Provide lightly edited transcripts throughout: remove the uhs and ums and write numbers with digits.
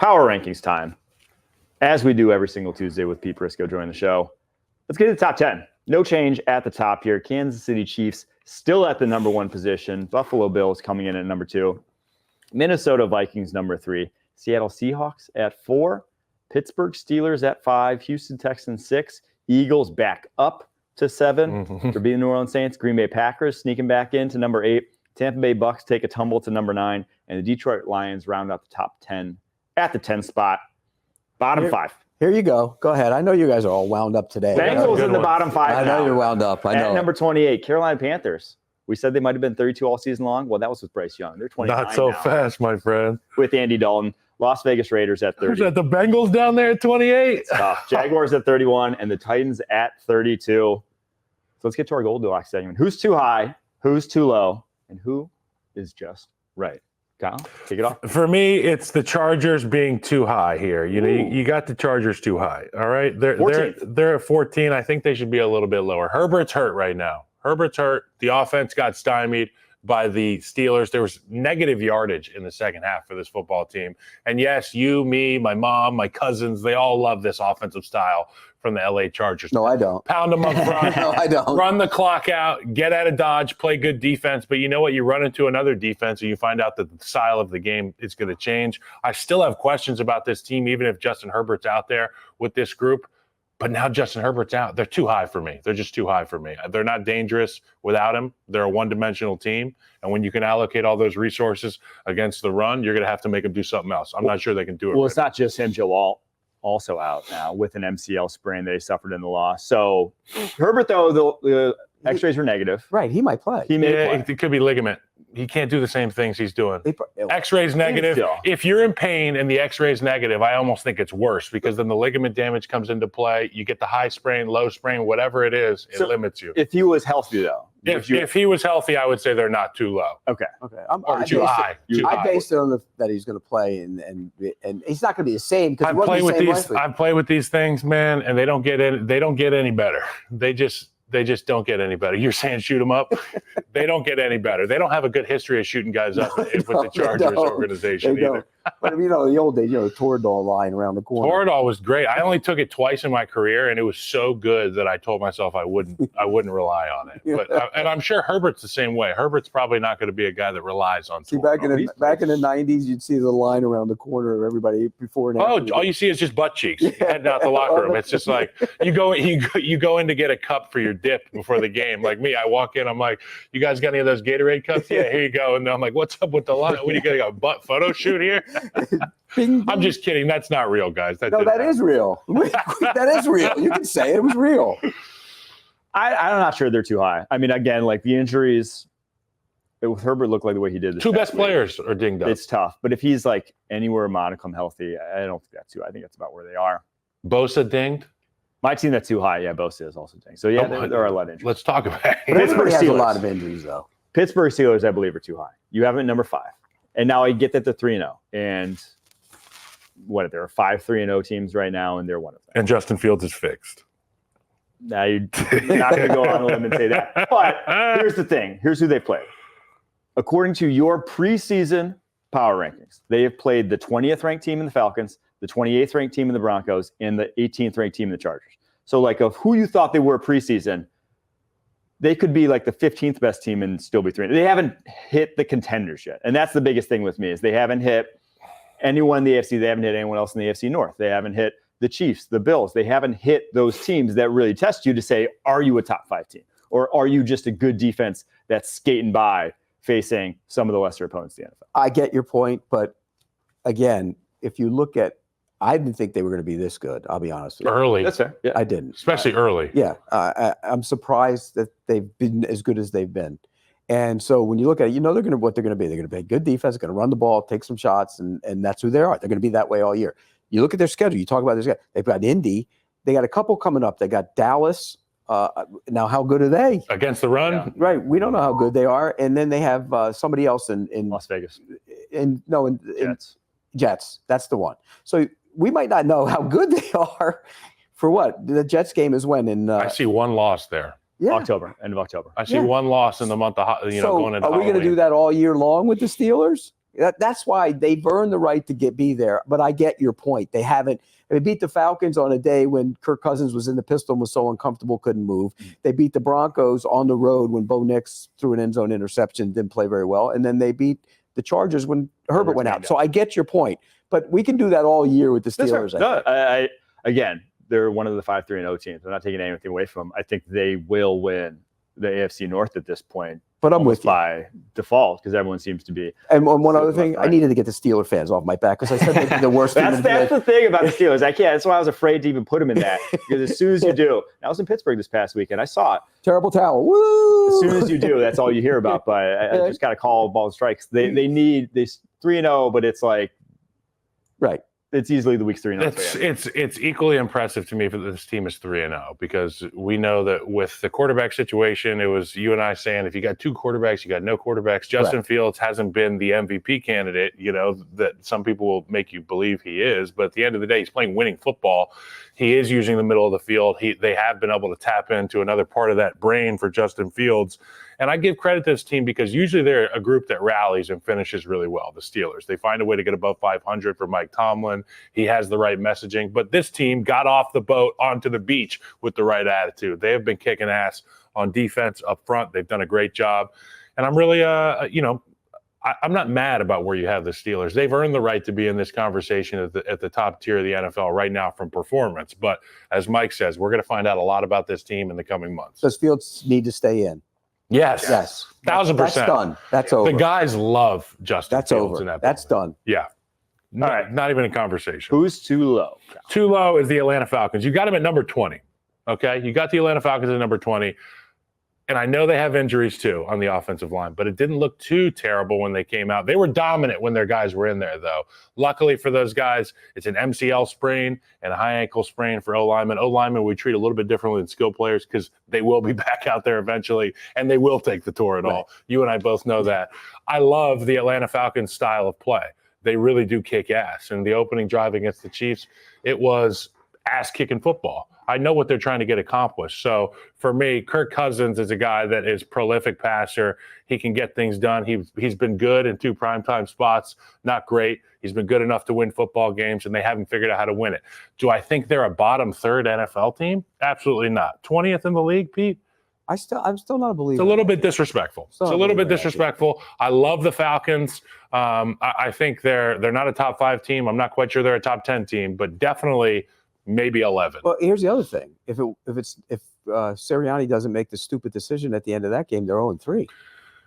Power rankings time, as we do every single Tuesday with Pete Prisco joining the show. Let's get to the top 10. No change at the top here. Kansas City Chiefs still at the number 1 position. Buffalo Bills coming in at number 2. Minnesota Vikings number 3. Seattle Seahawks at 4. Pittsburgh Steelers at 5. Houston Texans 6. Eagles back up to 7 for beating New Orleans Saints. Green Bay Packers sneaking back into number 8. Tampa Bay Bucks take a tumble to number 9. And the Detroit Lions round out the top 10 at the 10 spot. Bottom 5. Here you go. Go ahead. I know you guys are all wound up today. Bengals in the bottom 5 I know now. you're wound up. I know. At number 28, Carolina Panthers. We said they might have been 32 all season long. Well, that was with Bryce Young. They're 29 Not so now fast, my friend. with Andy Dalton. Las Vegas Raiders at 30. Who's that? The Bengals down there at 28? Jaguars at 31 and the Titans at 32. So let's get to our Goldilocks segment. Who's too high? Who's too low? And who is just right? Kyle, take it off. For me, it's the Chargers being too high here. You know, you got the Chargers too high. All right, they're at 14. I think they should be a little bit lower. Herbert's hurt right now. Herbert's hurt. The offense got stymied by the Steelers. There was negative yardage in the second half for this football team. And yes, you, me, my mom, my cousins, they all love this offensive style from the LA Chargers. No, I don't. Pound them up front. No, I don't. Run the clock out, get out of dodge, play good defense. But you know what? You run into another defense and you find out that the style of the game is going to change. I still have questions about this team, even if Justin Herbert's out there with this group. But now Justin Herbert's out. They're too high for me. They're just too high for me. They're not dangerous without him. They're a one-dimensional team. And when you can allocate all those resources against the run, you're going to have to make them do something else. I'm not sure they can do it. Well, it's not just him. Joe Alt also out now with an MCL sprain that he suffered in the loss. So Herbert, though, the X-rays are negative. Right, he might play. He may play. It could be ligament. He can't do the same things he's doing. X-ray's negative. If you're in pain and the X-ray's negative, I almost think it's worse because then the ligament damage comes into play. You get the high sprain, low sprain, whatever it is, it limits you. If he was healthy, though. If he was healthy, I would say they're not too low. Okay. Or too high. I based it on that he's going to play, and he's not going to be the same because I've played with these things, man, and they don't get any better. They just don't get any better. You're saying shoot them up? They don't get any better. They don't have a good history of shooting guys up with the Chargers organization either. But the old days, Toradol lying around the corner. Toradol was great. I only took it twice in my career, and it was so good that I told myself I wouldn't rely on it. But and I'm sure Herbert's the same way. Herbert's probably not going to be a guy that relies on Toradol. Back in the 90s, you'd see the line around the corner of everybody before and after. All you see is just butt cheeks heading out the locker room. It's just like you go in to get a cup for your dip before the game. Like me, I walk in, I'm like, you guys got any of those Gatorade cups? Yeah, here you go. And I'm like, what's up with the line? What are you going to go butt photo shoot here? I'm just kidding. That's not real, guys. That is real. That is real. You can say it was real. I'm not sure they're too high. I mean, again, like the injuries, with Herbert looked like the way he did. Two best players are dinged up. It's tough. But if he's like anywhere modicum healthy, I don't think that's too. I think that's about where they are. Bosa dinged? My team that's too high. Yeah, Bosa is also dinged. So, yeah, there are a lot of injuries. Let's talk about it. But Pittsburgh has a lot of injuries, though. Pittsburgh Steelers, I believe, are too high. You have it at number 5. And now I get that they're 3-0. And there are 5 3-0 teams right now, and they're one of them. And Justin Fields is fixed. Now you're not going to go on a limb and say that. But here's the thing. Here's who they played. According to your preseason power rankings, they have played the 20th ranked team in the Falcons, the 28th ranked team in the Broncos, and the 18th ranked team in the Chargers. So, like, of who you thought they were preseason, they could be like the 15th best team and still be 3. They haven't hit the contenders yet. And that's the biggest thing with me is they haven't hit anyone in the AFC. They haven't hit anyone else in the AFC North. They haven't hit the Chiefs, the Bills. They haven't hit those teams that really test you to say, are you a top 5 team? Or are you just a good defense that's skating by facing some of the lesser opponents in the NFL? I get your point. But again, if you look at, I didn't think they were going to be this good. I'll be honest with you. Early. That's fair. Yeah. I didn't. Especially early. Yeah. I'm surprised that they've been as good as they've been. And so when you look at it, they're going to what they're going to be. They're going to be a good defense, going to run the ball, take some shots, and that's who they are. They're going to be that way all year. You look at their schedule. You talk about their schedule. They've got Indy. They got a couple coming up. They got Dallas. Now, how good are they? Against the run? Yeah. Right. We don't know how good they are. And then they have somebody else in Las Vegas. In Jets. Jets. That's the one. So we might not know how good they are for what? The Jets game is when? I see one loss there. Yeah. End of October. I see one loss in the month of, so going into are we going to do that all year long with the Steelers? That's why they've earned the right to be there. But I get your point. They haven't. They beat the Falcons on a day when Kirk Cousins was in the pistol and was so uncomfortable, couldn't move. They beat the Broncos on the road when Bo Nix threw an end zone interception, didn't play very well. And then they beat the Chargers when Herbert went out. So I get your point. But we can do that all year with the Steelers. Again, they're one of the 5-3-0 teams. I'm not taking anything away from them. I think they will win the AFC North at this point. But I'm with you. By default, because everyone seems to And one other thing, I needed to get the Steeler fans off my back because I said they'd be the worst team. That's the thing about the Steelers. I can't. That's why I was afraid to even put them in that. Because as soon as you do, I was in Pittsburgh this past weekend. I saw it. Terrible towel. Woo! As soon as you do, that's all you hear about. But I just got to call ball and strikes. They need this 3-0, but it's like right. It's easily the week's 3-0. It's equally impressive to me that this team is 3-0 because we know that with the quarterback situation, it was you and I saying if you got two quarterbacks, you got no quarterbacks. Justin Fields hasn't been the MVP candidate, that some people will make you believe he is, but at the end of the day, he's playing winning football. He is using the middle of the field. They have been able to tap into another part of that brain for Justin Fields. And I give credit to this team because usually they're a group that rallies and finishes really well, the Steelers. They find a way to get above 500 for Mike Tomlin. He has the right messaging. But this team got off the boat onto the beach with the right attitude. They have been kicking ass on defense up front. They've done a great job. And I'm really, I'm not mad about where you have the Steelers. They've earned the right to be in this conversation at the top tier of the NFL right now from performance. But as Mike says, we're going to find out a lot about this team in the coming months. Does Fields need to stay in? Yes. 1,000%. That's done. That's over. The guys love Justin That's Fields over. in that That's building. done. Yeah. All right. Not even a conversation. Who's too low? Too low is the Atlanta Falcons. You got them at number 20. Okay. You got the Atlanta Falcons at number 20. And I know they have injuries too on the offensive line, but it didn't look too terrible when they came out. They were dominant when their guys were in there, though. Luckily for those guys, it's an MCL sprain and a high ankle sprain for O-linemen. O-linemen we treat a little bit differently than skill players because they will be back out there eventually, and they will take the tour at all. You and I both know that. I love the Atlanta Falcons style of play. They really do kick ass. And the opening drive against the Chiefs, it was ass-kicking football. I know what they're trying to get accomplished. So for me, Kirk Cousins is a guy that is prolific passer. He can get things done. He's been good in 2 primetime spots. Not great. He's been good enough to win football games, and they haven't figured out how to win it. Do I think they're a bottom third NFL team? Absolutely not. 20th in the league, Pete? I'm still not a believer. It's a little bit disrespectful. It's a little bit disrespectful. I love the Falcons. I think they're not a top 5 team. I'm not quite sure they're a top 10 team, but definitely maybe 11. Well, here's the other thing. If Sirianni doesn't make the stupid decision at the end of that game, they're 0-3.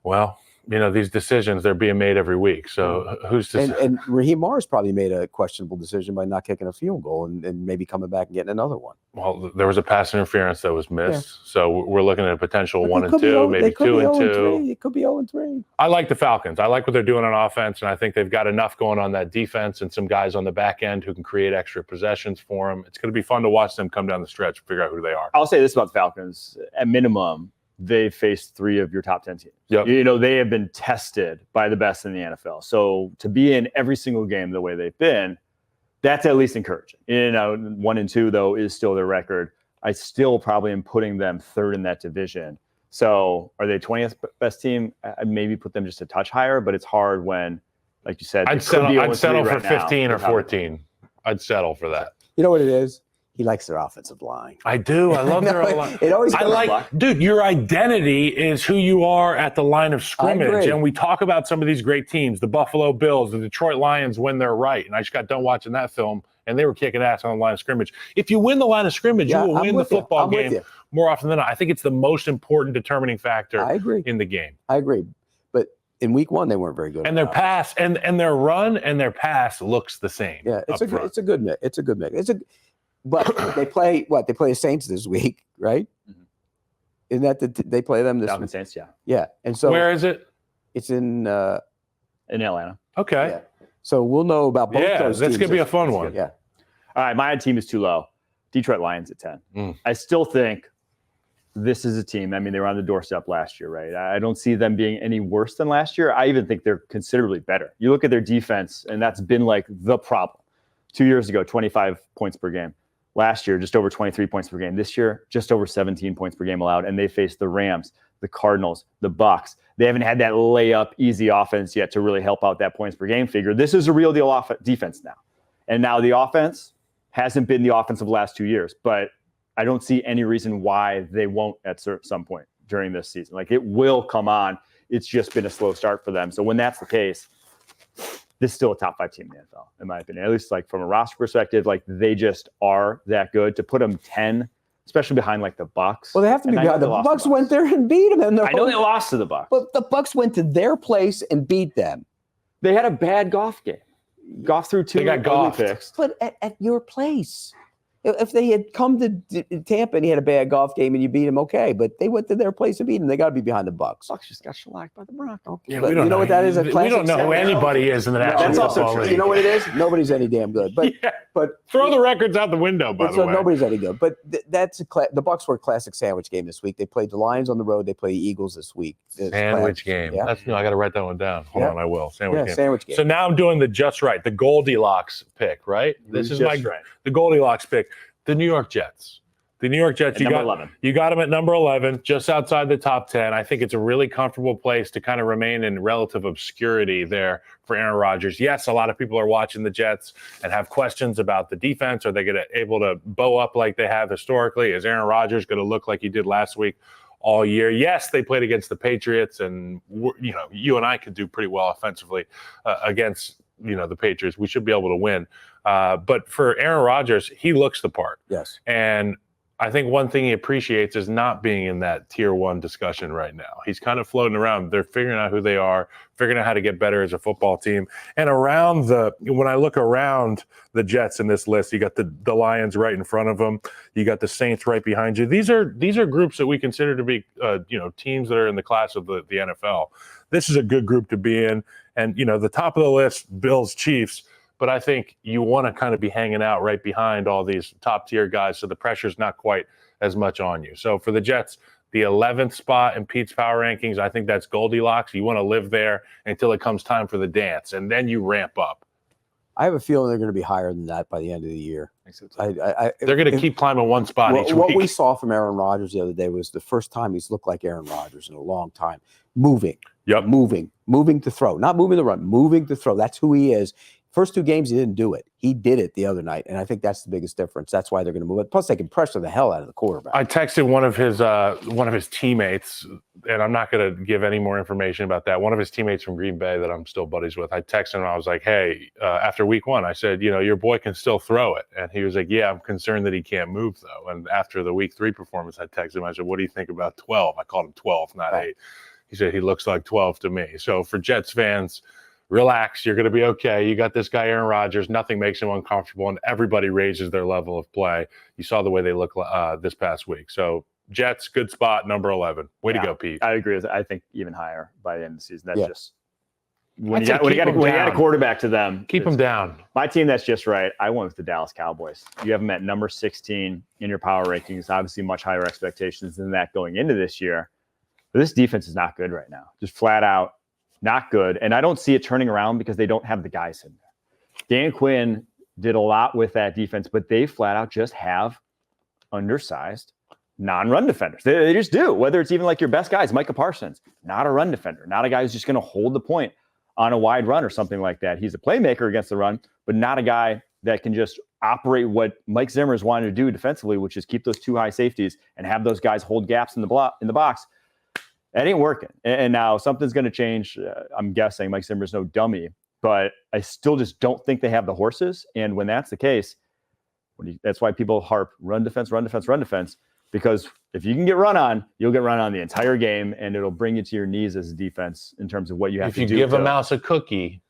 Well, these decisions, they're being made every week. So who's to say? And Raheem Morris probably made a questionable decision by not kicking a field goal and maybe coming back and getting another one. Well, there was a pass interference that was missed. Yeah. So we're looking at a potential 1-2, maybe 2-2. It could be 0-3. I like the Falcons. I like what they're doing on offense, and I think they've got enough going on that defense and some guys on the back end who can create extra possessions for them. It's going to be fun to watch them come down the stretch and figure out who they are. I'll say this about the Falcons. At minimum, they've faced 3 of your top 10 teams. Yep. They have been tested by the best in the NFL. So to be in every single game the way they've been, that's at least encouraging. 1-2, though, is still their record. I still probably am putting them 3rd in that division. So are they 20th best team? I'd maybe put them just a touch higher, but it's hard when, like you said, I'd settle for right 15 now. or 14. I'd settle for that. You know what it is? He likes their offensive line. I do. I love their line. It always dude, your identity is who you are at the line of scrimmage. And we talk about some of these great teams, the Buffalo Bills, the Detroit Lions when they're right. And I just got done watching that film, and they were kicking ass on the line of scrimmage. If you win the line of scrimmage, you will win the football game more often than not. I think it's the most important determining factor in the game. I agree. But in week 1, they weren't very good. And their pass and their run and their pass looks the same. Yeah, it's a good mix. It's a good mix. But they play They play the Saints this week, right? Mm-hmm. Isn't that they play them this week? Saints, yeah. Yeah. And so where is it? It's in Atlanta. Okay. Yeah. So we'll know about both those teams. That's going to be a fun one. Yeah. All right, my team is too low. Detroit Lions at 10. I still think this is a team. I mean, they were on the doorstep last year, right? I don't see them being any worse than last year. I even think they're considerably better. You look at their defense, and that's been like the problem. 2 years ago, 25 points per game. Last year, just over 23 points per game. This year, just over 17 points per game allowed. And they faced the Rams, the Cardinals, the Bucks. They haven't had that layup, easy offense yet to really help out that points per game figure. This is a real deal defense now. And now the offense hasn't been the offense of the last 2 years, but I don't see any reason why they won't at some point during this season. Like, it will come on. It's just been a slow start for them. So when that's the case, this is still a top 5 team in the NFL, in my opinion. At least like from a roster perspective, like they just are that good. To put them 10, especially behind like the Bucks. Well, they have to be behind. The Bucks went there and beat them. I know they lost to the Bucks. But the Bucks went to their place and beat them. They had a bad golf game. Golf through 2 They got golf picks. But at your place. If they had come to Tampa and he had a bad golf game and you beat him, okay. But they went to their place and beat him. They got to be behind the Bucks. Bucks just got shellacked by the Broncos. Yeah, But we don't you know what that is? A We classic don't know who Saturday. anybody is in the National that's also Football true. League. You know what it is? Nobody's any damn good. But Yeah. but Throw the records out the window, by the so way. nobody's any good. But the Bucks were a classic sandwich game this week. They played the Lions on the road. They play the Eagles this week. It's Sandwich classic. game. Yeah. That's I got to write that one down. Hold Yeah. on, I will. Sandwich Yeah, game. sandwich game. So now I'm doing the just right, the Goldilocks pick, right? This is Just my right. the Goldilocks pick. The New York Jets. The New York Jets. At number 11. You got them at number 11, just outside the top 10. I think it's a really comfortable place to kind of remain in relative obscurity there for Aaron Rodgers. Yes, a lot of people are watching the Jets and have questions about the defense. Are they going to able to bow up like they have historically? Is Aaron Rodgers going to look like he did last week all year? Yes, they played against the Patriots, and you and I could do pretty well offensively against the Patriots. We should be able to win. But for Aaron Rodgers, he looks the part. Yes. And I think one thing he appreciates is not being in that tier 1 discussion right now. He's kind of floating around. They're figuring out who they are, figuring out how to get better as a football team. And when I look around the Jets in this list, you got the Lions right in front of them. You got the Saints right behind you. These are groups that we consider to be teams that are in the class of the NFL. This is a good group to be in. And the top of the list, Bills, Chiefs. But I think you want to kind of be hanging out right behind all these top tier guys, so the pressure's not quite as much on you. So for the Jets, the 11th spot in Pete's power rankings, I think that's Goldilocks. You want to live there until it comes time for the dance, and then you ramp up. I have a feeling they're going to be higher than that by the end of the year. They're going to keep climbing one spot each week. What we saw from Aaron Rodgers the other day was the first time he's looked like Aaron Rodgers in a long time. Moving to throw, not moving to run, moving to throw. That's who he is. First 2 games, he didn't do it. He did it the other night, and I think that's the biggest difference. That's why they're going to move it. Plus, they can pressure the hell out of the quarterback. I texted one of his teammates, and I'm not going to give any more information about that. One of his teammates from Green Bay that I'm still buddies with. I texted him. I was like, "Hey, after week 1, I said, your boy can still throw it," and he was like, "Yeah, I'm concerned that he can't move though." And after the week 3 performance, I texted him. I said, "What do you think about 12?" I called him 12, not 8. He said he looks like 12 to me. So for Jets fans, relax, you're going to be okay. You got this guy, Aaron Rodgers. Nothing makes him uncomfortable, and everybody raises their level of play. You saw the way they look this past week. So Jets, good spot, number 11. Way to go, Pete. I agree with that. I think even higher by the end of the season. That's just when I'd you say got a quarterback to them. Keep them down. My team that's just right. I went with the Dallas Cowboys. You have them at number 16 in your power rankings. Obviously, much higher expectations than that going into this year. But this defense is not good right now. Just flat out not good. And I don't see it turning around because they don't have the guys in there. Dan Quinn did a lot with that defense, but they flat out just have undersized non-run defenders. They just do. Whether it's even like your best guys, Micah Parsons, not a run defender, not a guy who's just going to hold the point on a wide run or something like that. He's a playmaker against the run, but not a guy that can just operate what Mike Zimmer is wanting to do defensively, which is keep those 2 high safeties and have those guys hold gaps in the box. That ain't working. And now something's going to change. I'm guessing Mike Zimmer's no dummy, but I still just don't think they have the horses. And when that's the case, that's why people harp run defense, because if you can get run on, you'll get run on the entire game, and it'll bring you to your knees as a defense in terms of what you have to do. If you give a mouse a cookie,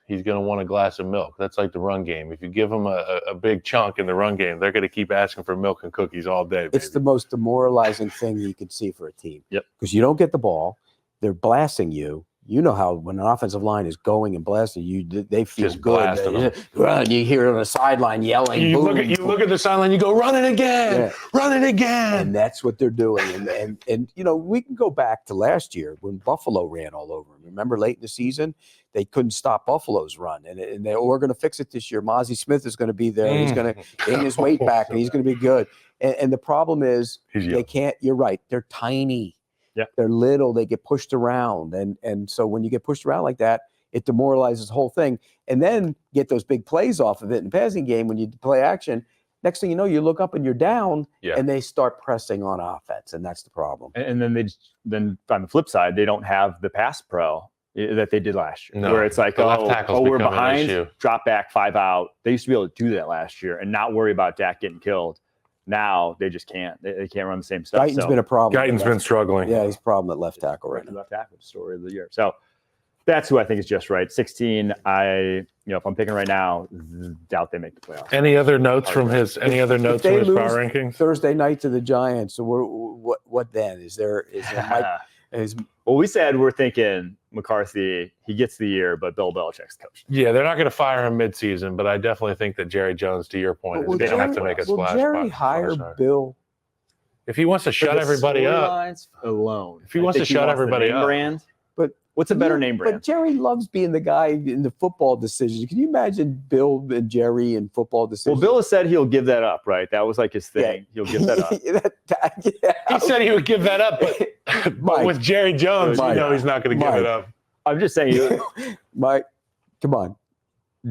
he's going to want a glass of milk. That's like the run game. If you give them a big chunk in the run game, they're going to keep asking for milk and cookies all day. Baby. It's the most demoralizing thing you can see for a team. Yep. Because you don't get the ball. They're blasting you. You know how when an offensive line is going and blasting, they feel Just good. blasting them. Run, you hear it on the sideline yelling. You boom, look at the sideline, you go, run it again, run it again. and that's what they're doing. And we can go back to last year when Buffalo ran all over them. Remember late in the season, they couldn't stop Buffalo's run, and we're going to fix it this year. Mozzie Smith is going to be there. He's going to gain his weight back, and he's going to be good. And the problem is they can't. You're right. They're tiny. Yeah. They're little. They get pushed around, and so when you get pushed around like that, it demoralizes the whole thing. And then get those big plays off of it in the passing game when you play action. Next thing you know, you look up and you're down, and they start pressing on offense, and that's the problem. And then on the flip side, they don't have the pass pro that they did last year, where it's like, we're behind, drop back, 5 out. They used to be able to do that last year and not worry about Dak getting killed. Now they just can't. They can't run the same stuff. Guyton's been a problem. Guyton's been struggling. Yeah, he's a problem at left tackle right now. Left tackle story of the year. So that's who I think is just right. 16. If I'm picking right now, doubt they make the playoffs. Any other notes from his? Any other notes from his power rankings? Thursday night to the Giants. So what then? Is there Mike? Well, we said we're thinking McCarthy, he gets the year, but Bill Belichick's coach. Yeah, they're not going to fire him midseason, but I definitely think that Jerry Jones, to your point, is going to have to make a splash. Will Jerry hire Bill? If he wants to shut everybody up. Alone. If he wants to shut everybody up. Brand, but what's a better name brand? But Jerry loves being the guy in the football decisions. Can you imagine Bill and Jerry in football decisions? Well, Bill has said he'll give that up, right? That was like his thing. He'll give that up. He said he would give that up, but with Jerry Jones, he's not going to give it up. I'm just saying, Mike, come on.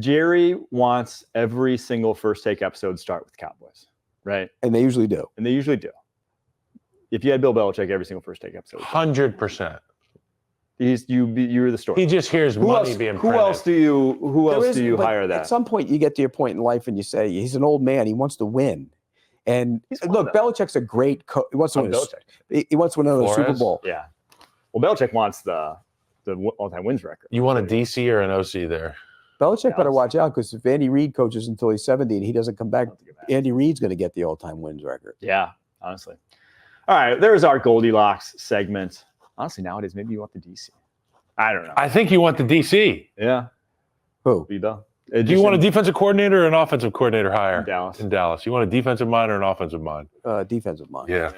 Jerry wants every single First Take episode start with Cowboys, right? And they usually do. If you had Bill Belichick, every single First Take episode, 100%. You're the story. He just hears money being printed. Who else do you hire that? At some point, you get to your point in life and you say, he's an old man. He wants to win. And look, Belichick's a great coach. He wants to win. He wants to win another Super Bowl. Yeah. Well, Belichick wants the all-time wins record. You want a DC or an OC there? Belichick better watch out, because if Andy Reid coaches until he's 70 and he doesn't come back, Andy Reid's going to get the all-time wins record. Yeah, honestly. All right, there's our Goldilocks segment. Honestly, nowadays, maybe you want the DC. I don't know. I think you want the DC. Yeah. Who? Do you want a defensive coordinator or an offensive coordinator hire? In Dallas. In Dallas. You want a defensive mind or an offensive mind? Defensive mind. Yeah.